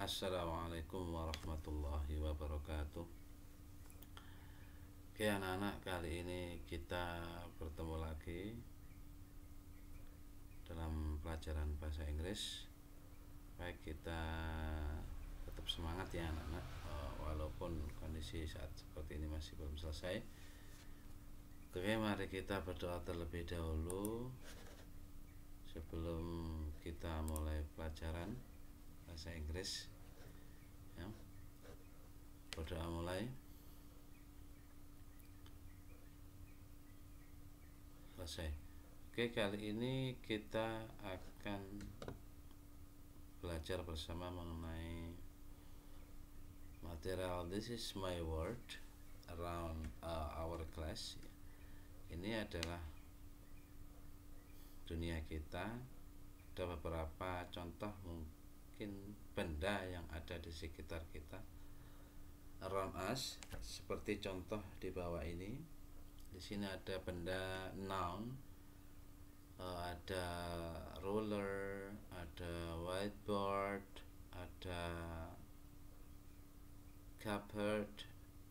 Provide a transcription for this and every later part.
Assalamualaikum warahmatullahi wabarakatuh. Oke anak-anak, kali ini kita bertemu lagi dalam pelajaran bahasa Inggris. Baik, kita tetap semangat ya anak-anak, walaupun kondisi saat seperti ini masih belum selesai. Oke, mari kita berdoa terlebih dahulu sebelum kita mulai pelajaran bahasa Inggris ya. Berdoa mulai. Selesai. Oke, kali ini kita akan belajar bersama mengenai material This is my world around our class. Ini adalah dunia kita. Ada beberapa contoh mungkin benda yang ada di sekitar kita, around us, seperti contoh di bawah ini. Di sini ada benda noun, ada ruler, ada whiteboard, ada cupboard,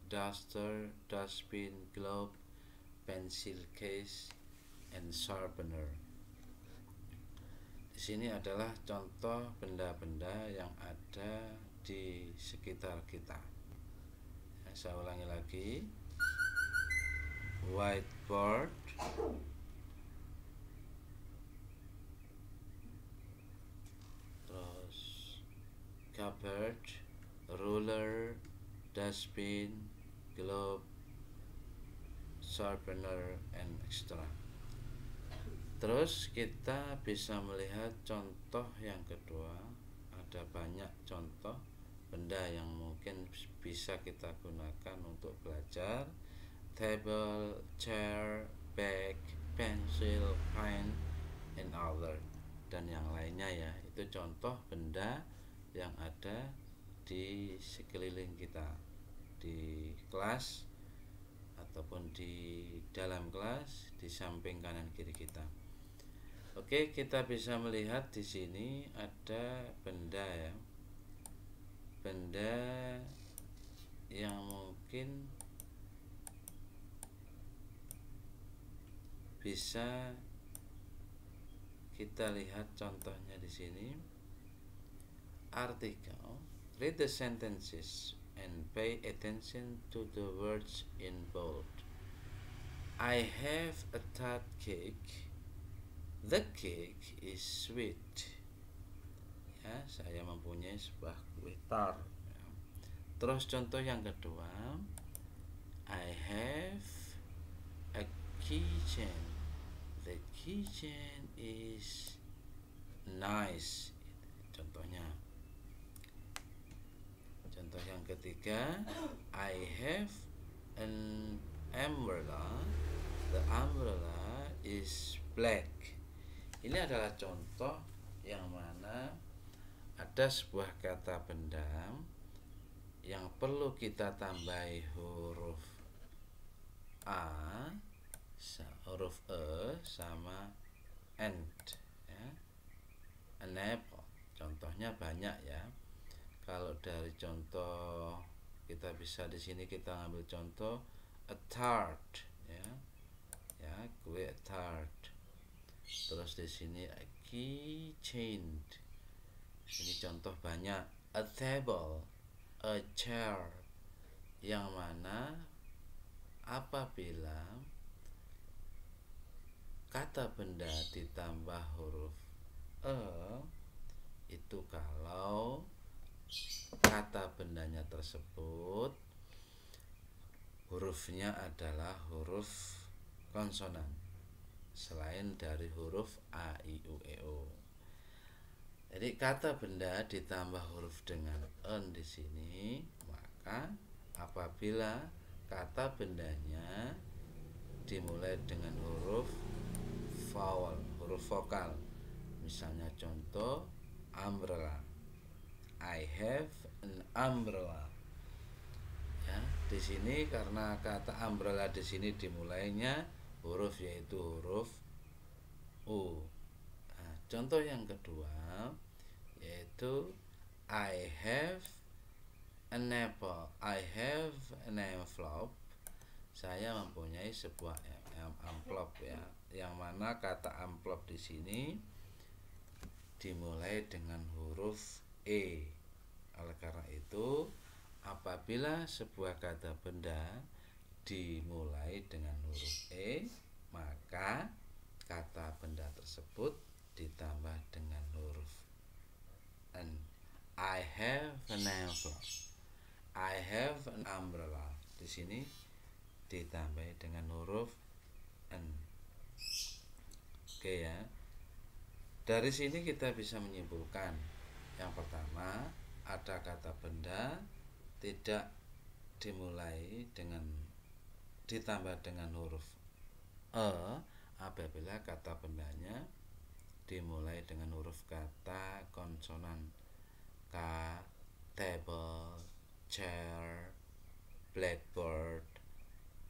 duster, dustbin, globe, pencil case, and sharpener. Di sini adalah contoh benda-benda yang ada di sekitar kita. Saya ulangi lagi. Whiteboard, terus cupboard, ruler, dustbin, globe, sharpener, and extra. Terus kita bisa melihat contoh yang kedua. Ada banyak contoh benda yang mungkin bisa kita gunakan untuk belajar. Table, chair, bag, pencil, pen, and other, dan yang lainnya ya. Itu contoh benda yang ada di sekeliling kita, di kelas ataupun di dalam kelas, di samping kanan kiri kita. Oke, kita bisa melihat di sini ada benda ya. Benda yang mungkin bisa kita lihat contohnya di sini. Artikel. Read the sentences and pay attention to the words in bold. I have a tart cake. The cake is sweet. Ya, saya mempunyai sebuah kue tart. Ya. Terus contoh yang kedua. I have a keychain. The keychain is nice. Contohnya. Contoh yang ketiga, I have an umbrella. The umbrella is black. Ini adalah contoh yang mana ada sebuah kata benda yang perlu kita tambahi huruf A, huruf E sama and ya. An apple. Contohnya banyak ya. Kalau dari contoh kita bisa di sini kita ambil contoh a tart ya. Ya, kue tart. Terus di sini a keychain. Ini contoh banyak. A table, a chair. Yang mana apabila kata benda ditambah huruf E, itu kalau kata bendanya tersebut hurufnya adalah huruf konsonan selain dari huruf A, I, U, E, O. Jadi kata benda ditambah huruf dengan en di sini, maka apabila kata bendanya dimulai dengan huruf vowel, huruf vokal. Misalnya contoh umbrella. I have an umbrella. Ya, di sini karena kata umbrella di sini dimulainya huruf yaitu huruf U. Nah, contoh yang kedua yaitu I have an apple. I have an envelope. Saya mempunyai sebuah amplop ya, yang mana kata amplop di sini dimulai dengan huruf E. Oleh karena itu, apabila sebuah kata benda dimulai dengan huruf E, maka kata benda tersebut ditambah dengan huruf N. I have an envelope. I have an umbrella. Di sini ditambah dengan huruf N. Oke ya. Dari sini kita bisa menyimpulkan, yang pertama, ada kata benda tidak dimulai dengan ditambah dengan huruf E apabila kata bendanya dimulai dengan huruf kata konsonan. K, table, chair, blackboard.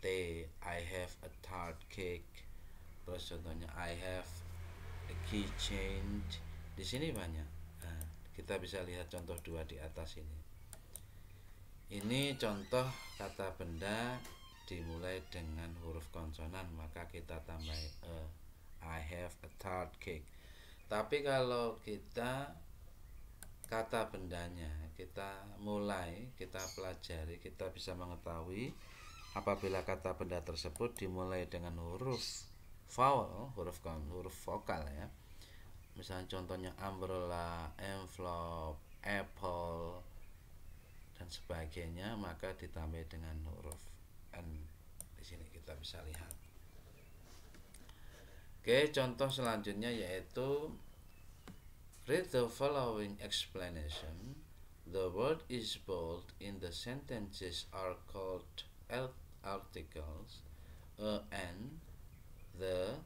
T, I have a tart cake. Terus contohnya I have a keychain. Di sini banyak. Nah, kita bisa lihat contoh 2 di atas ini. Ini contoh kata benda dimulai dengan huruf konsonan, maka kita tambah E. I have a tart cake. Tapi kalau kita kata bendanya kita mulai, kita pelajari, kita bisa mengetahui apabila kata benda tersebut dimulai dengan huruf vowel, huruf vokal ya. Misalnya contohnya umbrella, envelope, apple dan sebagainya, maka ditambah dengan huruf N. Di sini kita bisa lihat. Oke, contoh selanjutnya yaitu read the following explanation. The word is bold in the sentences are called articles. And, the,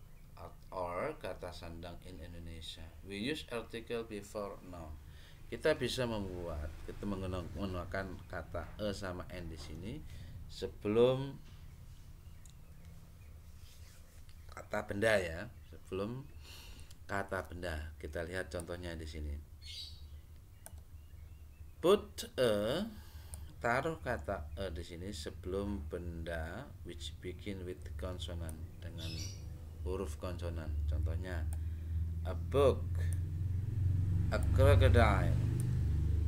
or kata sandang in Indonesia. We use article before noun. Kita bisa menggunakan kata e sama n di sini sebelum kata benda ya, sebelum kata benda. Kita lihat contohnya di sini. Put a, taruh kata e di sini sebelum benda which begin with consonant, dengan huruf konsonan. Contohnya a book, a crocodile,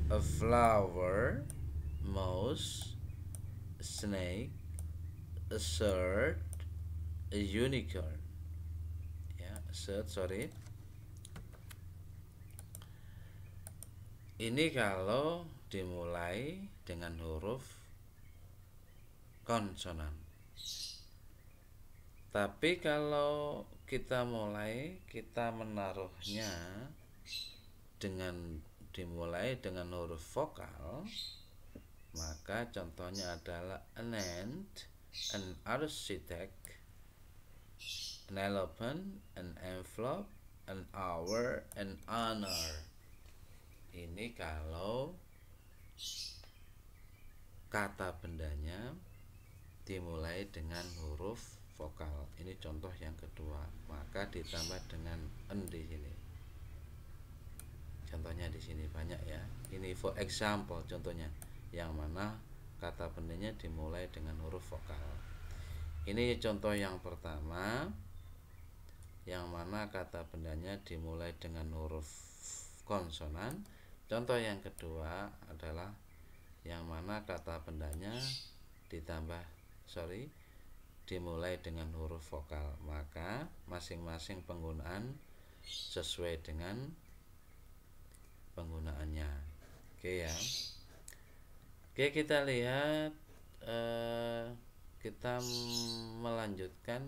a flower, mouse, a snake, a shirt, a unicorn. Ya, sorry. Ini kalau dimulai dengan huruf konsonan. Tapi kalau kita menaruhnya dimulai dengan huruf vokal, maka contohnya adalah an ant, an architect, an elephant, an envelope, an hour, an honor. Ini kalau kata bendanya dimulai dengan huruf vokal. Ini contoh yang kedua, maka ditambah dengan n di sini. Contohnya di sini banyak ya. Ini for example contohnya, yang mana kata bendanya dimulai dengan huruf vokal. Ini contoh yang pertama, yang mana kata bendanya dimulai dengan huruf konsonan. Contoh yang kedua adalah yang mana kata bendanya dimulai dengan huruf vokal, maka masing-masing penggunaan sesuai dengan penggunaannya. Oke ya. Oke, kita lihat, kita melanjutkan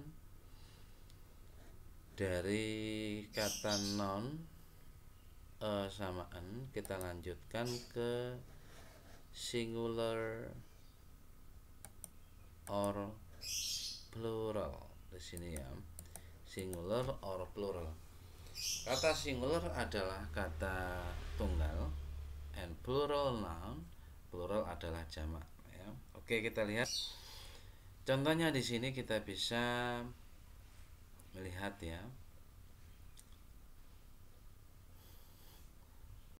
dari kata noun sama n, kita lanjutkan ke singular or plural di sini ya. Singular or plural. Kata singular adalah kata tunggal, and plural noun, plural adalah jamak ya. Oke, kita lihat contohnya di sini. Kita bisa melihat ya,